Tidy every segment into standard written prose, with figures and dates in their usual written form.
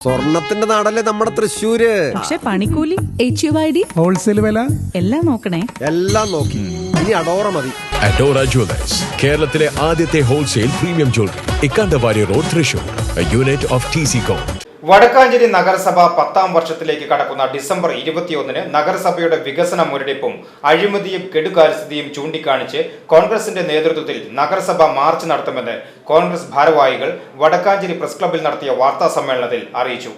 സ്വർണത്തിന്റെ നാടല്ലേ നമ്മുടെ തൃശ്ശൂര്. പക്ഷെ പണിക്കൂലി, HUID, ഹോൾസെയിൽ വില എല്ലാം നോക്കണേ. എല്ലാം നോക്കി. ഇനി അഡോറ മതി. അഡോറ ജുവലേഴ്സ്, കേരളത്തിലെ ആദ്യത്തെ wholesale premium jewellery, Ikkandavari road, Thrissur, unit of TCCom. Vadakkanchery നഗരസഭ 10ാം വർഷത്തിലേക്ക് കടക്കുന്ന ഡിസംബർ 21-ന് നഗരസഭയുടെ വികസന മുരടിപ്പും അഴിമതിയും കെടുകാര്യസ്ഥിതിയും ചൂണ്ടിക്കാണിച്ച് കോൺഗ്രസിന്റെ നേതൃത്വത്തിൽ നഗരസഭ മാർച്ച് നടത്തുമെന്ന് കോൺഗ്രസ് ഭാരവാഹികൾ വടക്കാഞ്ചേരി പ്രസ് ക്ലബ്ബിൽ നടത്തിയ വാർത്താ സമ്മേളനത്തിൽ അറിയിച്ചു.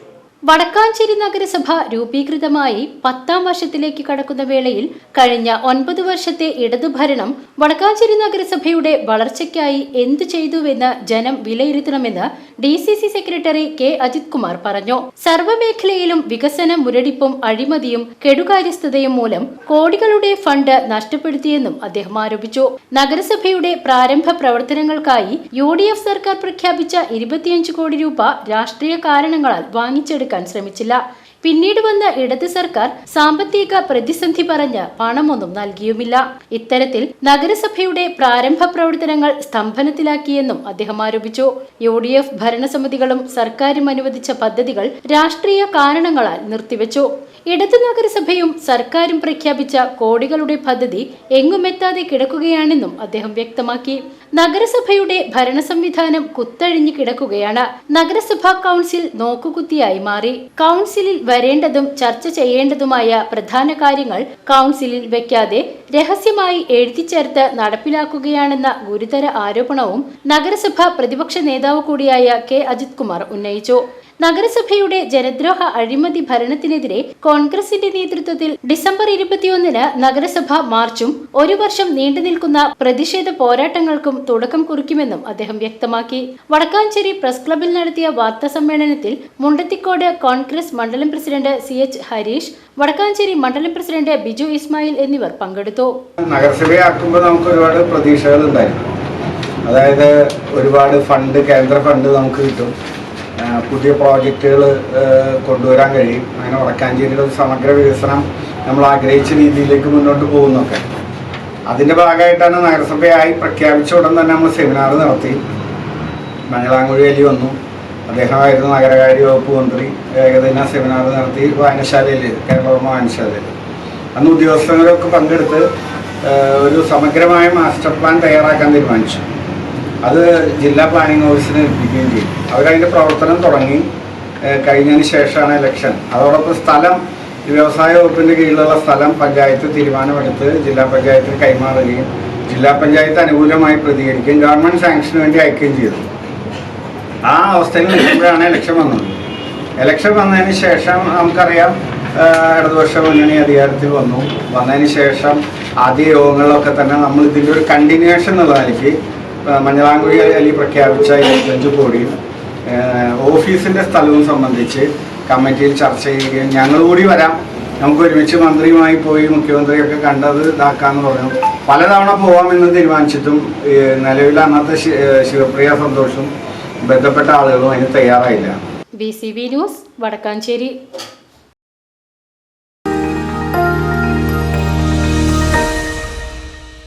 വടക്കാഞ്ചേരി നഗരസഭ രൂപീകൃതമായി 10ാം വർഷത്തിലേക്ക് കടക്കുന്ന വേളയിൽ കഴിഞ്ഞ 9 വർഷത്തെ ഇടതുഭരണം വടക്കാഞ്ചേരി നഗരസഭയുടെ വളർച്ചയ്ക്കായി എന്തു ചെയ്തുവെന്ന് ജനം വിലയിരുത്തണമെന്ന് DCC secretary K. Ajith Kumar പറഞ്ഞു. സർവ്വമേഖലയിലും വികസന മുരടിപ്പും അഴിമതിയും കെടുകാര്യസ്ഥതയും മൂലം കോടികളുടെ ഫണ്ട് നഷ്ടപ്പെടുത്തിയെന്നും അദ്ദേഹം ആരോപിച്ചു. നഗരസഭയുടെ പ്രാരംഭ പ്രവർത്തനങ്ങൾക്കായി UDF സർക്കാർ പ്രഖ്യാപിച്ച 25 കോടി രൂപ രാഷ്ട്രീയ കാരണങ്ങളാൽ വാങ്ങിച്ചെടുക്കാൻ ശ്രമിച്ചില്ല. പിന്നീട് വന്ന ഇടത് സർക്കാർ സാമ്പത്തിക പ്രതിസന്ധി പറഞ്ഞ് പണമൊന്നും നൽകിയുമില്ല. ഇത്തരത്തിൽ നഗരസഭയുടെ പ്രാരംഭ പ്രവർത്തനങ്ങൾ സ്തംഭനത്തിലാക്കിയെന്നും അദ്ദേഹം ആരോപിച്ചു. UDF ഭരണസമിതികളും സർക്കാരും അനുവദിച്ച പദ്ധതികൾ രാഷ്ട്രീയ കാരണങ്ങളാൽ നിർത്തിവെച്ചു. ഇടത് നഗരസഭയും സർക്കാരും പ്രഖ്യാപിച്ച കോടികളുടെ പദ്ധതി എങ്ങുമെത്താതെ കിടക്കുകയാണെന്നും അദ്ദേഹം വ്യക്തമാക്കി. നഗരസഭയുടെ ഭരണ സംവിധാനം കുത്തഴിഞ്ഞു കിടക്കുകയാണ്. നഗരസഭാ കൗൺസിൽ നോക്കുകുത്തിയായി മാറി. കൗൺസിലിൽ വരേണ്ടതും ചർച്ച ചെയ്യേണ്ടതുമായ പ്രധാന കാര്യങ്ങൾ കൗൺസിലിൽ വെക്കാതെ രഹസ്യമായി എഴുതിച്ചേർത്ത് നടപ്പിലാക്കുകയാണെന്ന ഗുരുതര ആരോപണവും നഗരസഭ പ്രതിപക്ഷ നേതാവ് കൂടിയായ K. അജിത് കുമാർ ഉന്നയിച്ചു. നഗരസഭയുടെ ജനദ്രോഹ അഴിമതി ഭരണത്തിനെതിരെ കോൺഗ്രസിന്റെ നേതൃത്വത്തിൽ ഡിസംബർ 21-ന് നഗരസഭ മാർച്ചും 1 വർഷം നീണ്ടുനിൽക്കുന്ന പ്രതിഷേധ പോരാട്ടങ്ങൾക്കും തുടക്കം കുറിക്കുമെന്നും അദ്ദേഹം വ്യക്തമാക്കി. വടക്കാഞ്ചേരി പ്രസ് ക്ലബ്ബിൽ നടത്തിയ വാർത്താ സമ്മേളനത്തിൽ മുണ്ടത്തിക്കോട് കോൺഗ്രസ് മണ്ഡലം പ്രസിഡന്റ് CH ഹരീഷ്, വടക്കാഞ്ചേരി മണ്ഡലം പ്രസിഡന്റ് ബിജു ഇസ്മായിൽ എന്നിവർ പങ്കെടുത്തു. നഗരസഭയാക്കുമ്പോൾ നമുക്ക് ഒരുപാട് പ്രതീക്ഷകൾ ഉണ്ടായിരുന്നു. അതായത് ഒരുപാട് ഫണ്ട്, കേന്ദ്ര ഫണ്ട് നമുക്ക് കിട്ടും, പുതിയ പ്രോജക്റ്റുകൾ കൊണ്ടുവരാൻ കഴിയും. അങ്ങനെ വടക്കാഞ്ചേരിയുടെ ഒരു സമഗ്ര വികസനം നമ്മൾ ആഗ്രഹിച്ച രീതിയിലേക്ക് മുന്നോട്ട് പോകുന്നൊക്കെ. അതിൻ്റെ ഭാഗമായിട്ടാണ് നഗരസഭയായി പ്രഖ്യാപിച്ച ഉടൻ തന്നെ നമ്മൾ സെമിനാർ നടത്തി. മഞ്ഞളാംകുഴി അലി വന്നു, അദ്ദേഹമായിരുന്നു നഗരകാര്യ വകുപ്പ് മന്ത്രി. ഏകദിന സെമിനാർ നടത്തി വായനശാലയിൽ, കേരളവർമ്മ വായനശാലയിൽ. അന്ന് ഉദ്യോഗസ്ഥരൊക്കെ പങ്കെടുത്ത് ഒരു സമഗ്രമായ മാസ്റ്റർ പ്ലാൻ തയ്യാറാക്കാൻ തീരുമാനിച്ചു. അത് ജില്ലാ പ്ലാനിംഗ് ഓഫീസിനെ ഏൽപ്പിക്കുകയും ചെയ്യും. അവരതിൻ്റെ പ്രവർത്തനം തുടങ്ങി. കഴിഞ്ഞതിന് ശേഷമാണ് ഇലക്ഷൻ. അതോടൊപ്പം സ്ഥലം, വ്യവസായ വകുപ്പിൻ്റെ കീഴിലുള്ള സ്ഥലം പഞ്ചായത്ത് തീരുമാനമെടുത്ത് ജില്ലാ പഞ്ചായത്തിന് കൈമാറുകയും ജില്ലാ പഞ്ചായത്ത് അനുകൂലമായി പ്രതികരിക്കുകയും ഗവൺമെൻറ് സാങ്ഷന് വേണ്ടി അയക്കുകയും ചെയ്തു. ആ അവസ്ഥയിൽ നിൽക്കുമ്പോഴാണ് ഇലക്ഷൻ വന്നത്. ഇലക്ഷൻ വന്നതിന് ശേഷം നമുക്കറിയാം, ഇടതുപക്ഷ മുന്നണി അധികാരത്തിൽ വന്നതിന് ശേഷം ആദ്യ യോഗങ്ങളിലൊക്കെ തന്നെ നമ്മൾ ഇതിൻ്റെ ഒരു കണ്ടിന്യൂവേഷൻ എന്നുള്ള നിലയ്ക്ക് മഞ്ഞളാംകുഴി അലി പ്രഖ്യാപിച്ച 25 കോടിയും ഓഫീസിൻ്റെ സ്ഥലവും സംബന്ധിച്ച് കമ്മിറ്റിയിൽ ചർച്ച ചെയ്യുകയും ഞങ്ങൾ കൂടി വരാം, നമുക്ക് ഒരുമിച്ച് മന്ത്രിയുമായി പോയി മുഖ്യമന്ത്രിയൊക്കെ കണ്ടത് ഇതാക്കാമെന്ന് പറഞ്ഞു. പലതവണ പോകാമെന്ന് തീരുമാനിച്ചിട്ടും നിലവിൽ അന്നത്തെ ശിവപ്രിയ സന്തോഷും ബന്ധപ്പെട്ട ആളുകളും അതിന് തയ്യാറായില്ല. BCB news, Vadakkanchery.